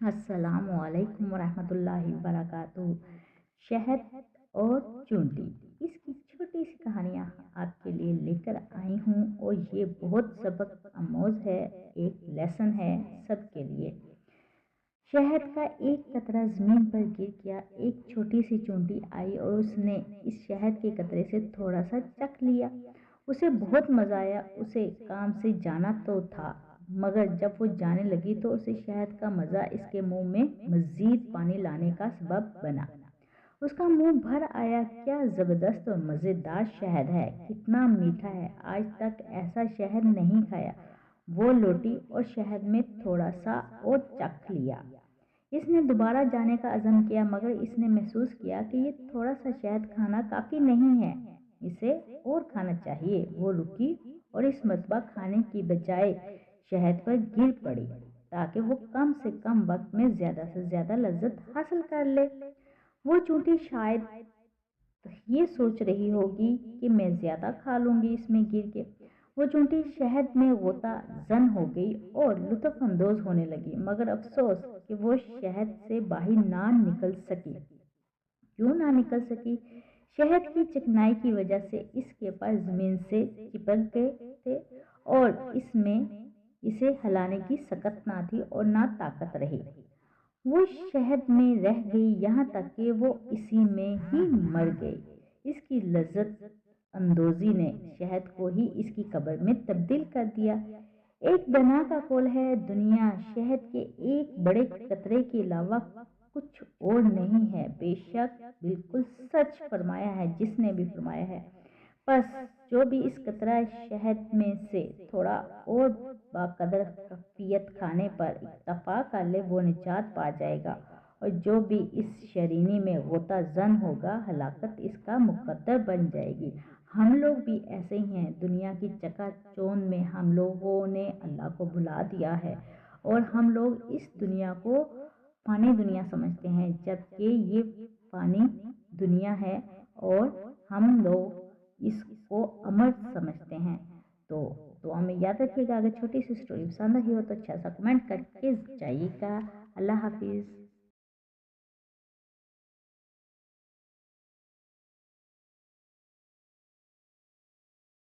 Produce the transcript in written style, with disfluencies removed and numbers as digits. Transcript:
अस्सलामुअलैकुम वरहमतुल्लाहि वबरकातुहू। शहद और चूंटी, इसकी छोटी सी कहानियाँ आपके लिए लेकर आई हूँ और ये बहुत सबक आमोज है, एक लेसन है सबके लिए। शहद का एक कतरा जमीन पर गिर गया। एक छोटी सी चूंटी आई और उसने इस शहद के कतरे से थोड़ा सा चख लिया। उसे बहुत मजा आया। उसे काम से जाना तो था, मगर जब वो जाने लगी तो उसे शहद का मजा इसके मुंह में मजीद पानी लाने का सबब बना। उसका मुंह भर आया। क्या जबरदस्त और मजेदार शहद है, कितना मीठा है, आज तक ऐसा शहद नहीं खाया। वो लोटी और शहद में थोड़ा सा और चख लिया। इसने दोबारा जाने का अज़म किया, मगर इसने महसूस किया कि ये थोड़ा सा शहद खाना काफ़ी नहीं है, इसे और खाना चाहिए। वो रुकी और इस मरतबा खाने की बजाय शहद पर गिर पड़ी ताकि वो कम से कम वक्त में ज़्यादा से ज़्यादा लज्जत हासिल कर ले। वो चूंटी शायद ये सोच रही होगी कि मैं ज़्यादा खा लूँगी इसमें गिर के। वो चूंटी शहद में गोता जन हो गई और लुत्फ अंदोज होने लगी, मगर अफसोस कि वो शहद से बाहर ना निकल सकी। क्यों ना निकल सकी? शहद की चिकनाई की वजह से इसके पर जमीन से चिपक गए थे और इसमें इसे हिलाने की सकत ना थी और ना ताकत रही। वो शहद में रह गई, यहाँ तक कि वो इसी में ही मर गई। इसकी लज्जत अंदोजी ने शहद को ही इसकी कब्र में तब्दील कर दिया। एक दना का कौल है, दुनिया शहद के एक बड़े कतरे के अलावा कुछ और नहीं है। बेशक बिल्कुल सच फरमाया है जिसने भी फरमाया है। बस जो भी इस कतरा शहद में से थोड़ा और बाकदर कफियत खाने पर इत्तफा कर ले, वो निजात पा जाएगा, और जो भी इस शरीनी में गोता जन होगा, हलाकत इसका मुकद्दर बन जाएगी। हम लोग भी ऐसे ही हैं। दुनिया की चकाचौंध में हम लोगों ने अल्लाह को भुला दिया है और हम लोग इस दुनिया को फानी दुनिया समझते हैं, जबकि ये फानी दुनिया है और हम लोग इसको अमर समझते हैं। तो दुआ में याद रखिएगा। अगर छोटी सी स्टोरी पसंद आई हो तो अच्छा सा कमेंट करके जाइएगा। अल्लाह हाफिज़।